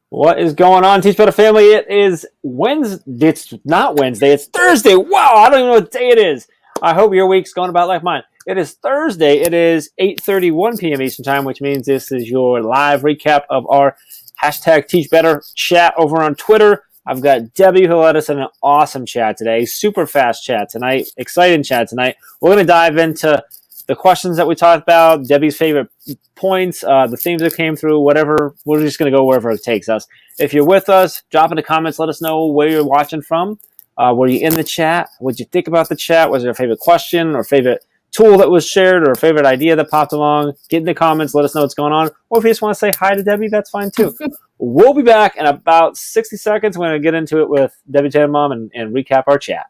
What is going on, Teach Better family? It is Wednesday. It's not Wednesday. It's Thursday. Wow, I don't even know what day it is. I hope your week's going about like mine. It is Thursday. It is 8:31 p.m. Eastern Time, which means this is your live recap of our hashtag Teach Better chat over on Twitter. I've got Debbie who led us in an awesome chat today. Super fast chat tonight. Exciting chat tonight. We're going to dive into the questions that we talked about, Debbie's favorite points, the themes that came through, whatever. We're just going to go wherever it takes us. If you're with us, drop in the comments. Let us know where you're watching from. Were you in the chat? What did you think about the chat? Was there a favorite question or favorite tool that was shared or a favorite idea that popped along? Get in the comments. Let us know what's going on. Or if you just want to say hi to Debbie, that's fine too. We'll be back in about 60 seconds. We're going to get into it with Debbie Tannenbaum and recap our chat.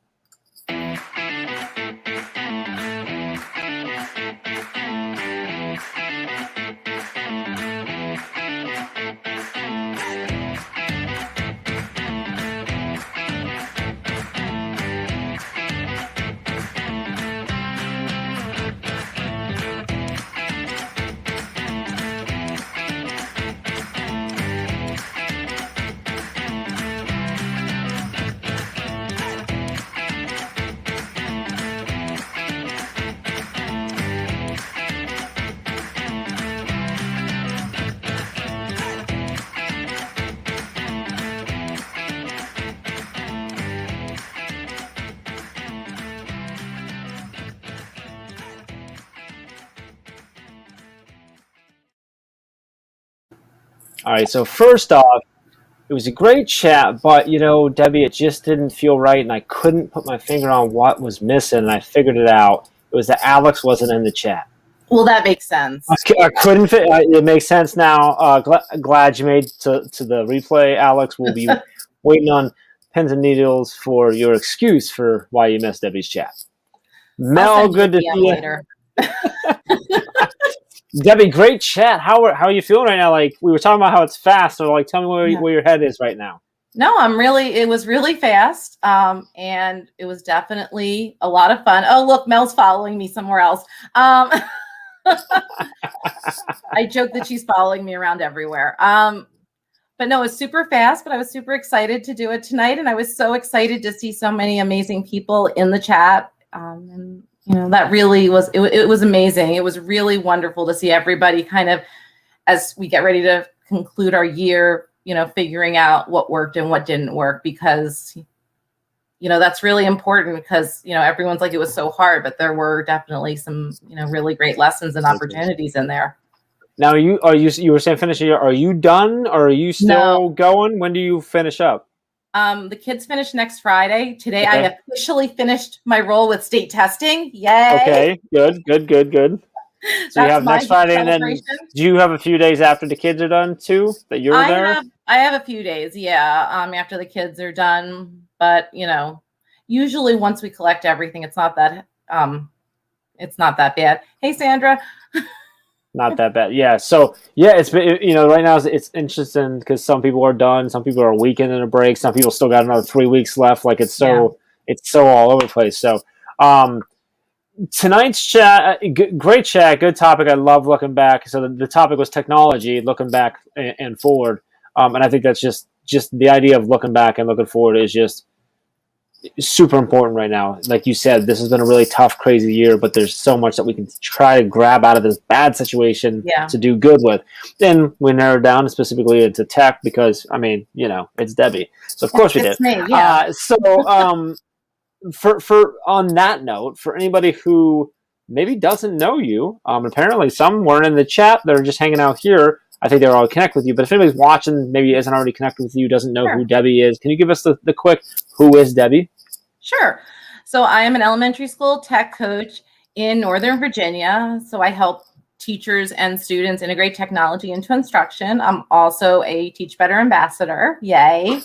All right, so first off, it was a great chat, but, Debbie, it just didn't feel right, and I couldn't put my finger on what was missing, and I figured it out. It was that Alex wasn't in the chat. Well, that makes sense. I couldn't fit. It makes sense now. Glad you made to the replay, Alex. We'll be waiting on pins and needles for your excuse for why you missed Debbie's chat. Mel, good to see you. Later. Debbie, great chat. How are you feeling right now? Like, we were talking about how it's fast, so tell me where your head is right now. No, it was really fast. And it was definitely a lot of fun. Oh, look, Mel's following me somewhere else. I joke that she's following me around everywhere. But no, it was super fast, but I was super excited to do it tonight. And I was so excited to see so many amazing people in the chat. And that really was, it was amazing. It was really wonderful to see everybody kind of, as we get ready to conclude our year, figuring out what worked and what didn't work, because, that's really important, because, everyone's like, it was so hard, but there were definitely some, really great lessons and opportunities in there. Now, you were saying finish your year. Are you done, or are you still going? When do you finish up? The kids finish next Friday. Today, okay. I officially finished my role with state testing. Yay! Okay, good. So you have next Friday, and then do you have a few days after the kids are done too that you're there? I have a few days, yeah. After the kids are done, but usually once we collect everything, it's not that bad. Hey, Sandra. Not that bad. Yeah. So, it's been, right now it's interesting because some people are done. Some people are a weekend in a break. Some people still got another 3 weeks left. Like, it's so all over the place. So, tonight's chat, great chat, good topic. I love looking back. So the topic was technology, looking back and forward. And I think that's just the idea of looking back and looking forward is just super important right now. Like you said, this has been a really tough, crazy year, but there's so much that we can try to grab out of this bad situation to do good with. Then we narrowed down specifically into tech because, it's Debbie. So of course we did. Me, yeah. For on that note, for anybody who maybe doesn't know you, apparently some weren't in the chat. They're just hanging out here. I think they're all connected with you. But if anybody's watching, maybe isn't already connected with you, doesn't know who Debbie is, can you give us the quick, who is Debbie? Sure. So I am an elementary school tech coach in Northern Virginia. So I help teachers and students integrate technology into instruction. I'm also a Teach Better ambassador. Yay.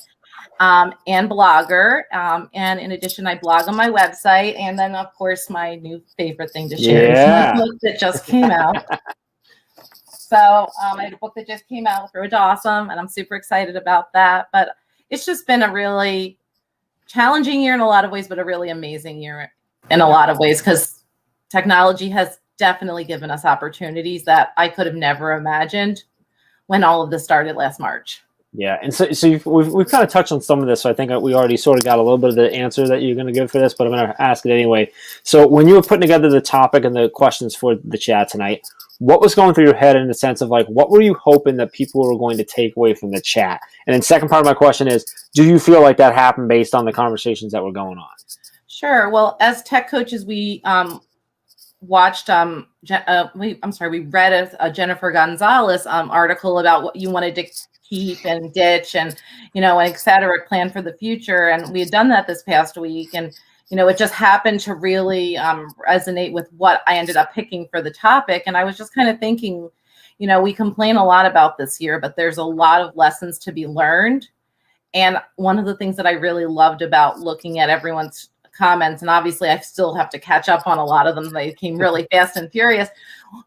And blogger. And in addition, I blog on my website. And then, of course, my new favorite thing to share is my book that just came out. So I had a book that just came out with Road to Awesome, and I'm super excited about that. But it's just been a really challenging year in a lot of ways, but a really amazing year in a lot of ways, because technology has definitely given us opportunities that I could have never imagined when all of this started last March. Yeah, and we've kind of touched on some of this, so I think we already sort of got a little bit of the answer that you're going to give for this, but I'm going to ask it anyway. So when you were putting together the topic and the questions for the chat tonight, what was going through your head in the sense of like, what were you hoping that people were going to take away from the chat? And then second part of my question is, do you feel like that happened based on the conversations that were going on? Sure. Well, as tech coaches, we watched we read a Jennifer Gonzalez article about what you wanted to keep and ditch and and et cetera, plan for the future, and we had done that this past week, and it just happened to really resonate with what I ended up picking for the topic. And I was just kind of thinking, we complain a lot about this year, but there's a lot of lessons to be learned. And one of the things that I really loved about looking at everyone's comments, and obviously I still have to catch up on a lot of them, they came really fast and furious,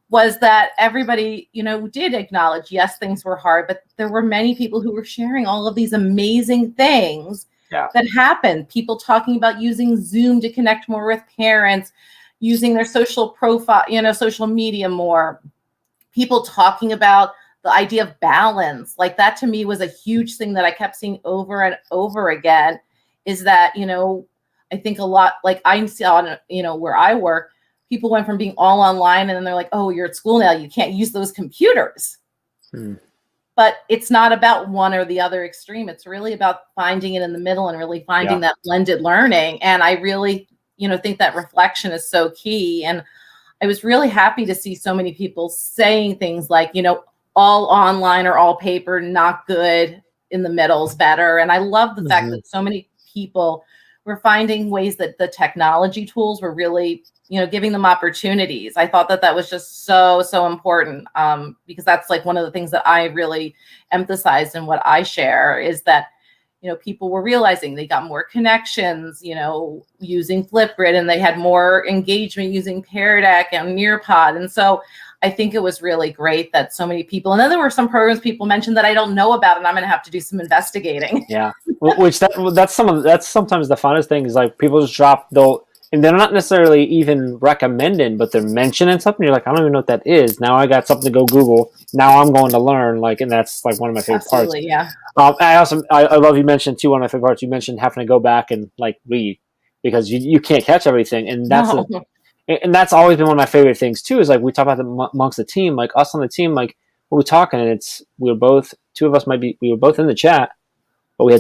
was that everybody, did acknowledge, yes, things were hard, but there were many people who were sharing all of these amazing things that happened. People talking about using Zoom to connect more with parents, using their social profile, social media more. People talking about the idea of balance. Like that to me was a huge thing that I kept seeing over and over again, is that, I think a lot, like I saw, where I work, people went from being all online and then they're like, oh, you're at school now, you can't use those computers. But it's not about one or the other extreme. It's really about finding it in the middle and really finding that blended learning. And I really, think that reflection is so key. And I was really happy to see so many people saying things like, all online or all paper, not good, in the middle is better. And I love the fact that so many people were finding ways that the technology tools were really, giving them opportunities. I thought that was just so important, because that's like one of the things that I really emphasized in what I share, is that, people were realizing they got more connections, using Flipgrid, and they had more engagement using Pear Deck and Nearpod. And so I think it was really great that so many people, and then there were some programs people mentioned that I don't know about, and I'm going to have to do some investigating. Yeah, which that's sometimes the funnest thing is like people just and they're not necessarily even recommending, but they're mentioning something. You're like, I don't even know what that is. Now I got something to go Google. Now I'm going to learn. Like, and that's like one of my favorite parts. Yeah. I love you mentioned too. One of my favorite parts. You mentioned having to go back and like read because you can't catch everything, and that's always been one of my favorite things too. Is like we talk about amongst the team, like us on the team, like we're talking, and we were both in the chat, but we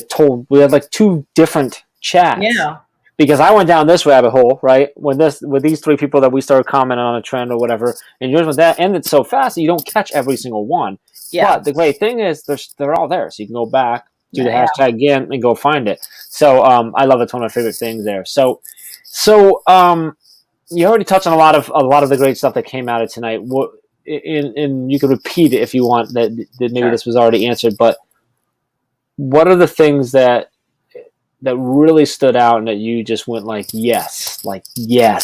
had like two different chats. Yeah. Because I went down this rabbit hole, right? With these three people that we started commenting on a trend or whatever, and yours was that ended so fast that you don't catch every single one. Yeah. But the great thing is they're all there, so you can go back, do the hashtag again, and go find it. So I love it. It's one of my favorite things there. So you already touched on a lot of the great stuff that came out of tonight. And you can repeat it if you want. That maybe this was already answered, but what are the things that really stood out and that you just went like, yes,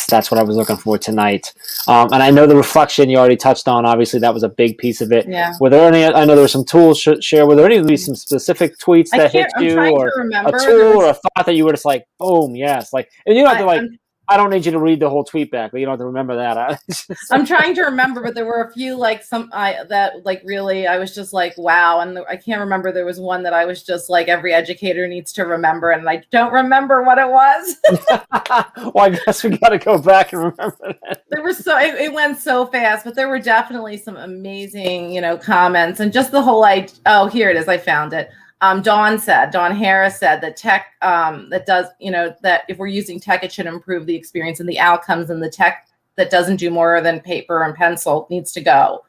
that's what I was looking for tonight. And I know the reflection you already touched on, obviously that was a big piece of it. Yeah. Were there any, I know there were some tools share, were there any some specific tweets that hit you or a tool or a thought that you were just like, boom, yes. Like, and you don't have to I don't need you to read the whole tweet back, but you don't have to remember that. I'm trying to remember, but there were a few really, I was just like, wow. And I can't remember. There was one that I was just like, every educator needs to remember. And I don't remember what it was. Well, I guess we got to go back and remember that. It went so fast, but there were definitely some amazing, comments and just the whole, here it is. I found it. Dawn Harris said that tech, that if we're using tech, it should improve the experience and the outcomes, and the tech that doesn't do more than paper and pencil needs to go.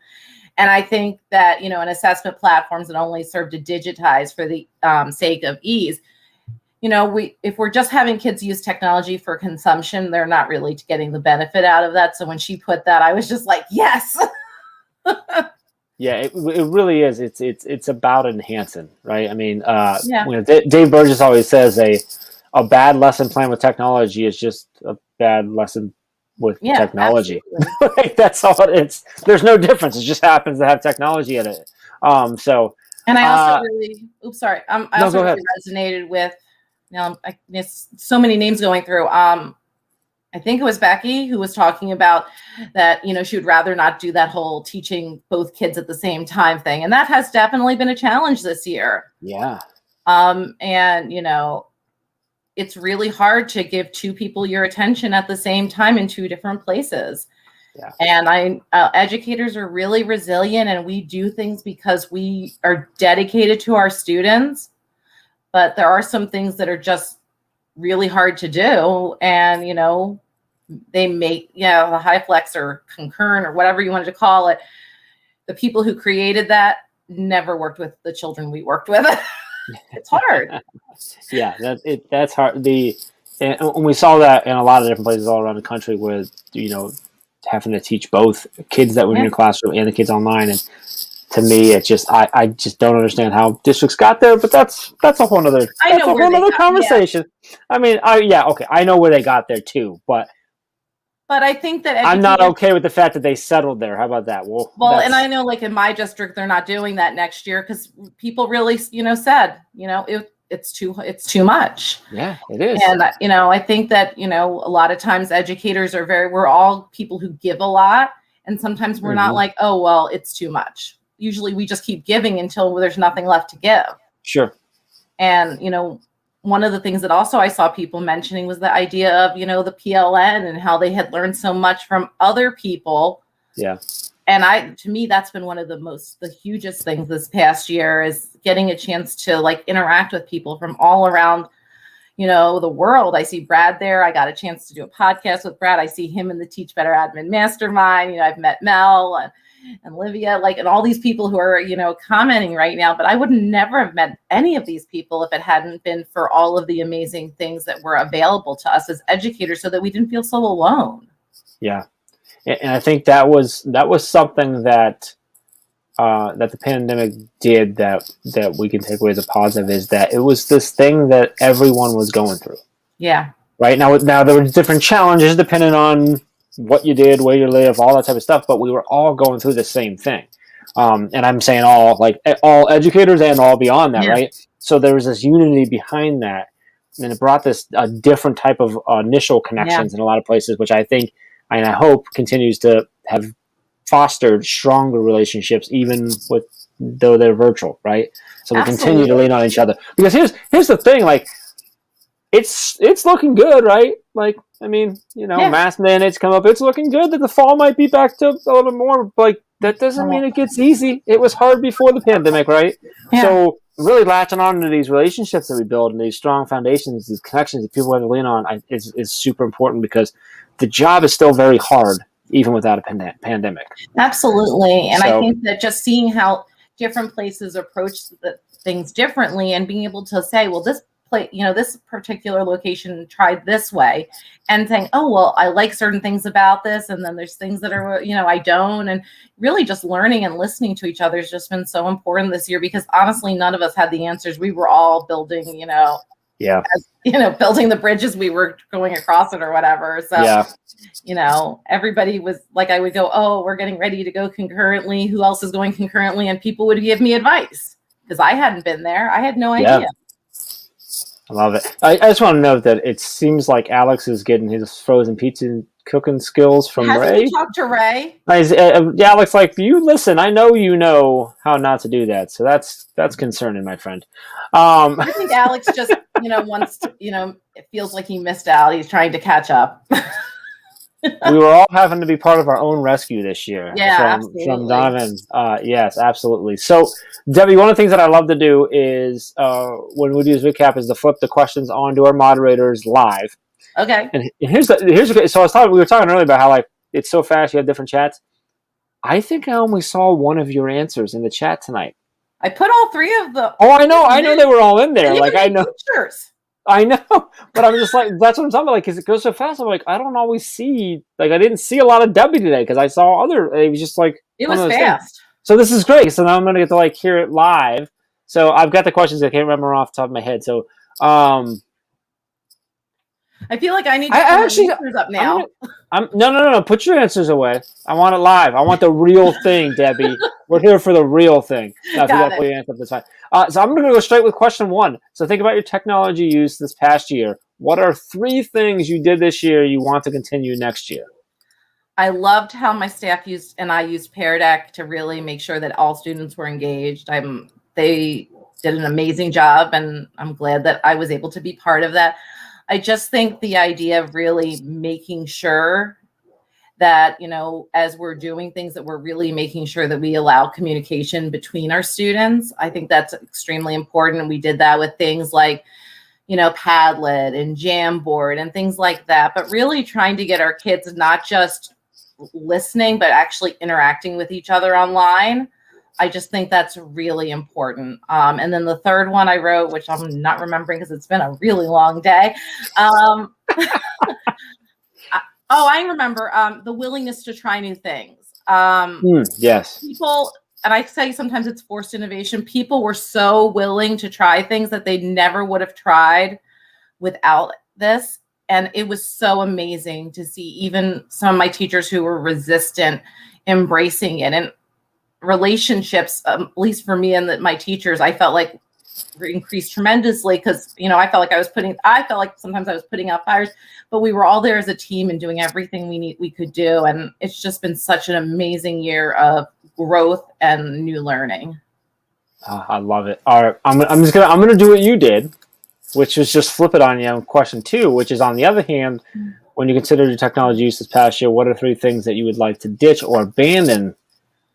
And I think that, an assessment platforms that only serve to digitize for the sake of ease, if we're just having kids use technology for consumption, they're not really getting the benefit out of that. So when she put that, I was just like, yes. Yeah, it really is. It's about enhancing, right? I mean, Dave Burgess always says a bad lesson planned with technology is just a bad lesson with technology. Like, that's all it is. There's no difference. It just happens to have technology in it. And I also really, resonated with. Now, so many names going through. I think it was Becky who was talking about that, she would rather not do that whole teaching both kids at the same time thing. And that has definitely been a challenge this year. Yeah. And, it's really hard to give two people your attention at the same time in two different places. Yeah. And educators are really resilient, and we do things because we are dedicated to our students. But there are some things that are just really hard to do. And, they make, the high flex or concurrent or whatever you wanted to call it. The people who created that never worked with the children we worked with. It's hard. Yeah, that's hard. And we saw that in a lot of different places all around the country where, having to teach both kids that were in your classroom and the kids online. And to me, it just, I just don't understand how districts got there, but that's a whole nother, conversation. Yeah. I mean, I know where they got there too, but I think that I'm not okay with the fact that they settled there. How about that? Well, and I know, like in my district, they're not doing that next year because people really, said, it's too much. Yeah, it is. And I think that a lot of times educators we're all people who give a lot, and sometimes we're not like, oh well, it's too much. Usually we just keep giving until there's nothing left to give. Sure. And one of the things that also I saw people mentioning was the idea of, the PLN and how they had learned so much from other people. Yeah. And to me, that's been one of the hugest things this past year is getting a chance to like interact with people from all around, the world. I see Brad there. I got a chance to do a podcast with Brad. I see him in the Teach Better Admin Mastermind. I've met Mel and Livia, and all these people who are, commenting right now, but I would never have met any of these people if it hadn't been for all of the amazing things that were available to us as educators so that we didn't feel so alone. Yeah. And I think that was something that the pandemic did that we can take away as a positive, is that it was this thing that everyone was going through. Yeah. Right now there were different challenges depending on what you did, where you live, all that type of stuff, but we were all going through the same thing. And I'm saying all educators and all beyond that, right? So there was this unity behind that, and it brought this a different type of initial connections in a lot of places, which I think, and I hope continues to have fostered stronger relationships, even though they're virtual, right? So we continue to lean on each other. Because here's the thing, it's looking good, right? Mask mandates come up. It's looking good that the fall might be back to a little more. That doesn't mean it gets easy. It was hard before the pandemic, right? Yeah. So really latching on to these relationships that we build and these strong foundations, these connections that people have to lean on is super important, because the job is still very hard, even without a pandemic. Absolutely. And I think that just seeing how different places approach things differently and being able to say, well, this particular location tried this way, and saying, oh, well, I like certain things about this. And then there's things that are, I don't. And really just learning and listening to each other has just been so important this year, because honestly, none of us had the answers. We were all building, building the bridges we were going across it or whatever. So, everybody was like, I would go, oh, we're getting ready to go concurrently. Who else is going concurrently? And people would give me advice because I hadn't been there. I had no idea. I love it. I just want to note that it seems like Alex is getting his frozen pizza cooking skills from Ray. Hasn't he talked to Ray? Alex, you listen. I know you know how not to do that, so that's concerning, my friend. I think Alex just wants to. It feels like he missed out. He's trying to catch up. We were all having to be part of our own rescue this year. Yeah, from Donovan. Yes, absolutely. So, Debbie, one of the things that I love to do is when we do this recap is to flip the questions onto our moderators live. Okay. And here's so we were talking earlier about how it's so fast. You have different chats. I think I only saw one of your answers in the chat tonight. I put all three of the. Oh, I know they were all in there. I know. Pictures. I know, but I'm just that's what I'm talking about. Because it goes so fast. I'm I don't always see. I didn't see a lot of Debbie today because I saw other. It was just it was fast. Things. So this is great. So now I'm going to get to hear it live. So I've got the questions. I can't remember off the top of my head. So I feel like I need to put my answers up now. No. Put your answers away. I want it live. I want the real thing, Debbie. We're here for the real thing. Now, if you got to put your answer up, that's fine. So I'm going to go straight with question one. So think about your technology use this past year. what are 3 things you did this year you want to continue next year? I loved how my staff I used Pear Deck to really make sure that all students were engaged. They did an amazing job, and I'm glad that I was able to be part of that. I just think the idea of really making sure that, as we're doing things, that we're really making sure that we allow communication between our students. I think that's extremely important. And we did that with things like, Padlet and Jamboard and things like that, but really trying to get our kids not just listening, but actually interacting with each other online. I just think that's really important. And then the third one I wrote, which I'm not remembering because it's been a really long day. I remember the willingness to try new things. Yes. People, and I say sometimes it's forced innovation. People were so willing to try things that they never would have tried without this. And it was so amazing to see even some of my teachers who were resistant embracing it. And relationships, at least for me and my teachers, I felt like increased tremendously because, I felt like sometimes I was putting out fires, but we were all there as a team and doing everything we could do. And it's just been such an amazing year of growth and new learning. I love it. All right. I'm going to do what you did, which was just flip it on you on question 2, which is, on the other hand, when you consider your technology use this past year, what are 3 things that you would like to ditch or abandon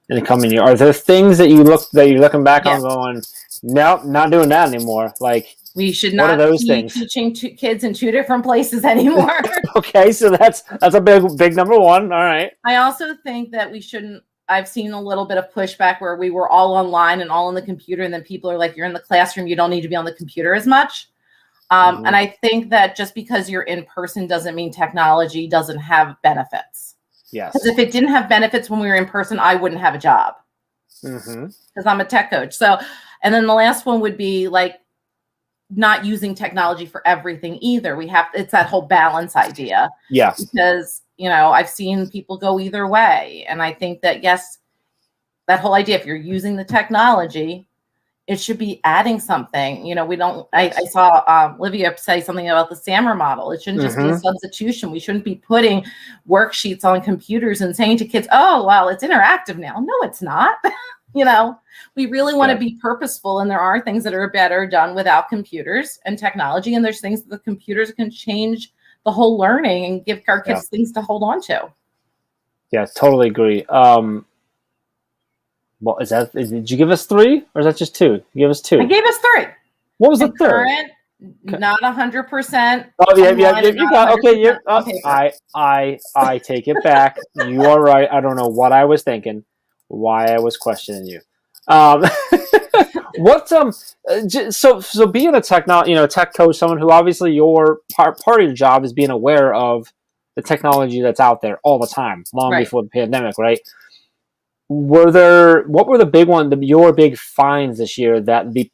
in the coming year? Are there things that you're looking back on going, nope, not doing that anymore? Like, we should not be teaching kids in 2 different places anymore. Okay, so that's a big number 1. All right. I also think that we shouldn't. I've seen a little bit of pushback where we were all online and all on the computer, and then people are like, "You're in the classroom, you don't need to be on the computer as much." And I think that just because you're in person doesn't mean technology doesn't have benefits. Yes. Because if it didn't have benefits when we were in person, I wouldn't have a job. Because I'm a tech coach. So, and then the last one would be like not using technology for everything either. It's that whole balance idea. Yes. Because, I've seen people go either way. And I think that, yes, that whole idea, if you're using the technology, it should be adding something. I saw Olivia say something about the SAMR model. It shouldn't just be a substitution. We shouldn't be putting worksheets on computers and saying to kids, oh, well, it's interactive now. No, it's not. We really want to be purposeful. And there are things that are better done without computers and technology. And there's things that the computers can change the whole learning and give our kids things to hold on to. Yeah, totally agree. Well, did you give us 3 or is that just 2? You gave us 2. I gave us 3. What was the third? Current, not 100%. Oh yeah. You got okay. Yeah. Okay, I take it back. You are right. I don't know what I was thinking. Why I was questioning you. So being a tech coach, someone who obviously your part of your job is being aware of the technology that's out there all the time, long before the pandemic, right? What were the big your big finds this year that the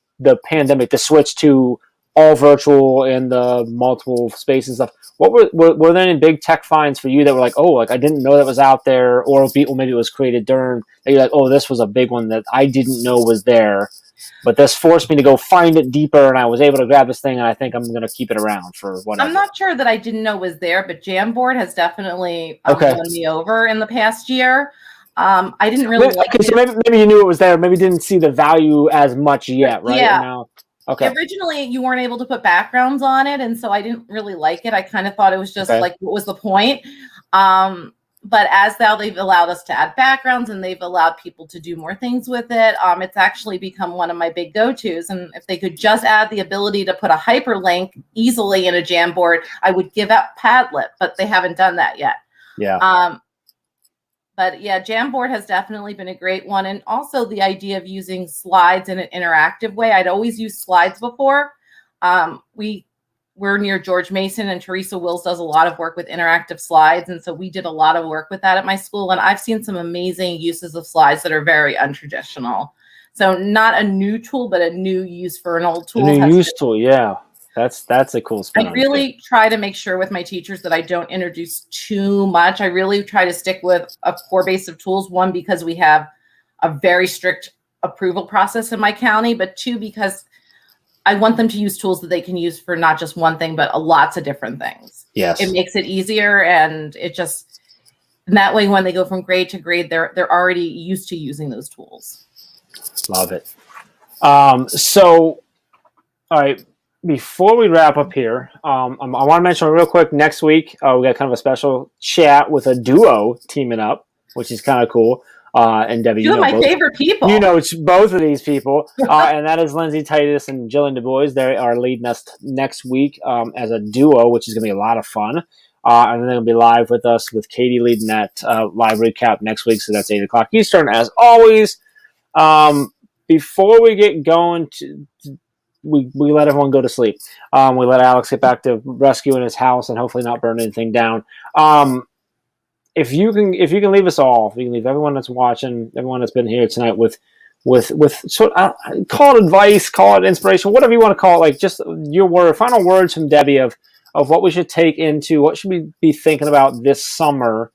pandemic, the switch to all virtual and the multiple spaces stuff? What were there any big tech finds for you that were like, oh, like I didn't know that was out there, or maybe it was created during that you're like, oh, this was a big one that I didn't know was there, but this forced me to go find it deeper, and I was able to grab this thing, and I think I'm going to keep it around for whatever. I'm not sure that I didn't know was there, but Jamboard has definitely won me over in the past year. I didn't really like it. So maybe you knew it was there, maybe didn't see the value as much yet, right? Yeah. Now, okay. Originally, you weren't able to put backgrounds on it, and so I didn't really like it. I kind of thought it was just like, what was the point? But as they've allowed us to add backgrounds and they've allowed people to do more things with it, it's actually become one of my big go-tos. And if they could just add the ability to put a hyperlink easily in a Jamboard, I would give up Padlet, but they haven't done that yet. Yeah. But yeah, Jamboard has definitely been a great one. And also the idea of using slides in an interactive way. I'd always used slides before. We're near George Mason, and Teresa Wills does a lot of work with interactive slides. And so we did a lot of work with that at my school. And I've seen some amazing uses of slides that are very untraditional. So not a new tool, but a new use for an old tool. A new use tool, yeah. That's a cool spin. I really try to make sure with my teachers that I don't introduce too much. I really try to stick with a core base of tools. 1, because we have a very strict approval process in my county, but 2, because I want them to use tools that they can use for not just one thing, but lots of different things. Yes. It makes it easier, and and that way when they go from grade to grade, they're already used to using those tools. Love it. So, all right, before we wrap up here, I want to mention real quick, next week, we got kind of a special chat with a duo teaming up, which is kind of cool. And Debbie, Two of my favorite people. You know both of these people, and that is Lindsay Titus and Jillian Du Bois. They are leading us next week as a duo, which is going to be a lot of fun. And then they'll be live with us with Katie leading that live recap next week. So that's 8 o'clock Eastern, as always. Before we get going, we let everyone go to sleep. We let Alex get back to rescuing his house and hopefully not burn anything down. If you can leave us all, if you can leave everyone that's watching, everyone that's been here tonight with sort of, call it advice, call it inspiration, whatever you want to call it, like just your final words from Debbie of what we should take into, what should we be thinking about this summer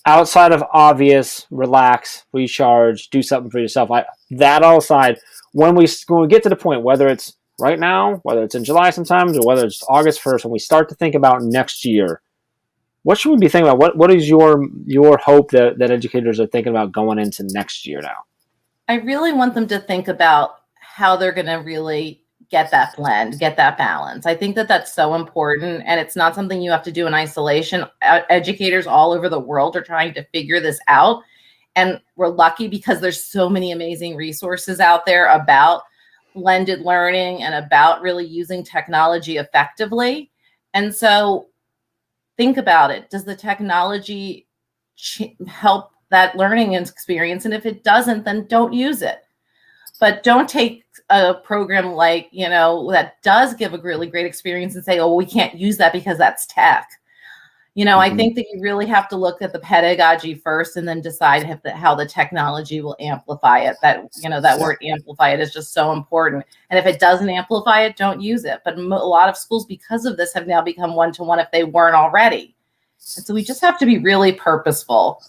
outside of obvious, relax, recharge, do something for yourself. That all aside, when we get to the point, whether it's right now, whether it's in July sometimes, or whether it's August 1st, when we start to think about next year, what should we be thinking about? What is your hope that educators are thinking about going into next year now? I really want them to think about how they're going to really get that blend, get that balance. I think that that's so important, and it's not something you have to do in isolation. Educators all over the world are trying to figure this out, and we're lucky because there's so many amazing resources out there about blended learning and about really using technology effectively. And so think about it. Does the technology help that learning experience? And if it doesn't, then don't use it. But don't take a program like, that does give a really great experience and say, oh, we can't use that because that's tech. I think that you really have to look at the pedagogy first and then decide how the technology will amplify it. That word amplify it is just so important. And if it doesn't amplify it, don't use it. But a lot of schools, because of this, have now become one-to-one if they weren't already. And so we just have to be really purposeful.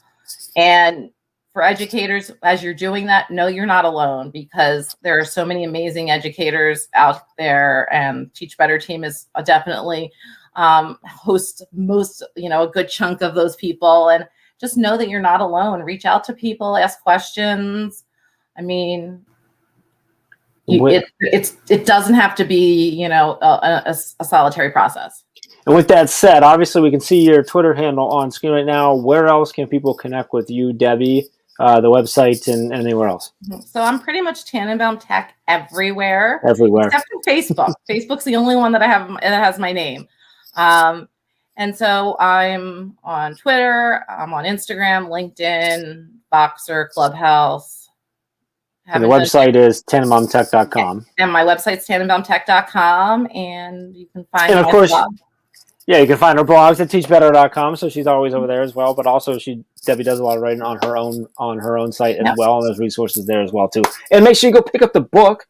And for educators, as you're doing that, know you're not alone, because there are so many amazing educators out there, and Teach Better team is definitely host most, a good chunk of those people. And just know that you're not alone. Reach out to people, ask questions. I mean, it doesn't have to be, a solitary process. And with that said, obviously we can see your Twitter handle on screen right now. Where else can people connect with you, Debbie? The website and anywhere else? So I'm pretty much Tannenbaum Tech everywhere. Except for Facebook. Facebook's the only one that I have that has my name. And so I'm on Twitter, I'm on Instagram, LinkedIn, Boxer, Clubhouse. And the website is tannenbaumtech.com. And my website's tannenbaumtech.com, and you can find my blog. Yeah, you can find her blogs at teachbetter.com, so she's always over there as well. But also, Debbie does a lot of writing on her own site as well, and there's resources there as well too. And make sure you go pick up the book,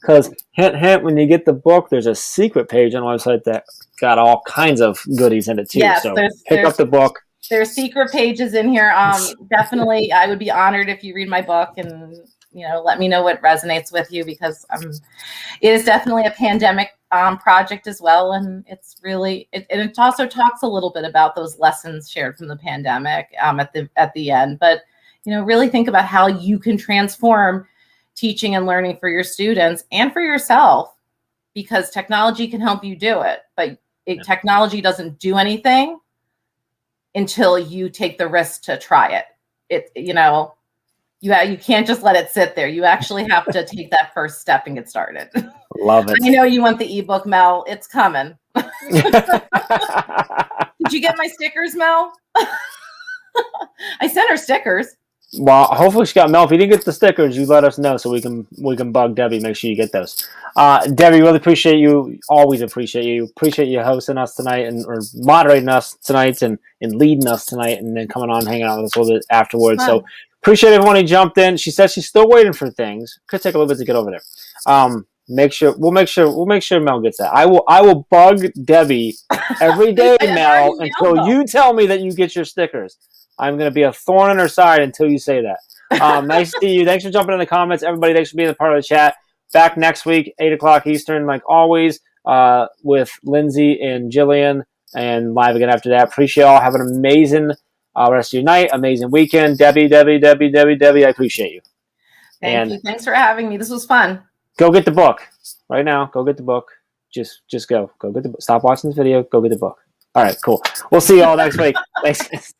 because hint, hint, when you get the book, there's a secret page on the website that got all kinds of goodies in it too. Yes, so pick up the book. There's secret pages in here. Definitely, I would be honored if you read my book and let me know what resonates with you, because it is definitely a pandemic project as well, and it's really it also talks a little bit about those lessons shared from the pandemic at the end. But really think about how you can transform teaching and learning for your students and for yourself, because technology can help you do it, but technology doesn't do anything until you take the risk to try it. You can't just let it sit there. You actually have to take that first step and get started. Love it. I know you want the ebook, Mel. It's coming. Did you get my stickers, Mel? I sent her stickers. Well, hopefully she got Mel. If you didn't get the stickers, you let us know so we can bug Debbie. Make sure you get those. Debbie, really appreciate you. Always appreciate you. Appreciate you hosting us tonight or moderating us tonight and leading us tonight, and then coming on, hanging out with us a little bit afterwards. So appreciate everyone who jumped in. She says she's still waiting for things. Could take a little bit to get over there. We'll make sure Mel gets that. I will bug Debbie every day, Mel, until you tell me that you get your stickers. I'm going to be a thorn in her side until you say that. Nice to see you. Thanks for jumping in the comments. Everybody, thanks for being a part of the chat. Back next week, 8 o'clock Eastern, like always, with Lindsay and Jillian, and live again after that. Appreciate all. Have an amazing rest of your night, amazing weekend. Debbie, I appreciate you. Thank you. Thanks for having me. This was fun. Go get the book right now. Go get the book. Just go get the book. Stop watching this video. Go get the book. All right, cool. We'll see you all next week. Thanks.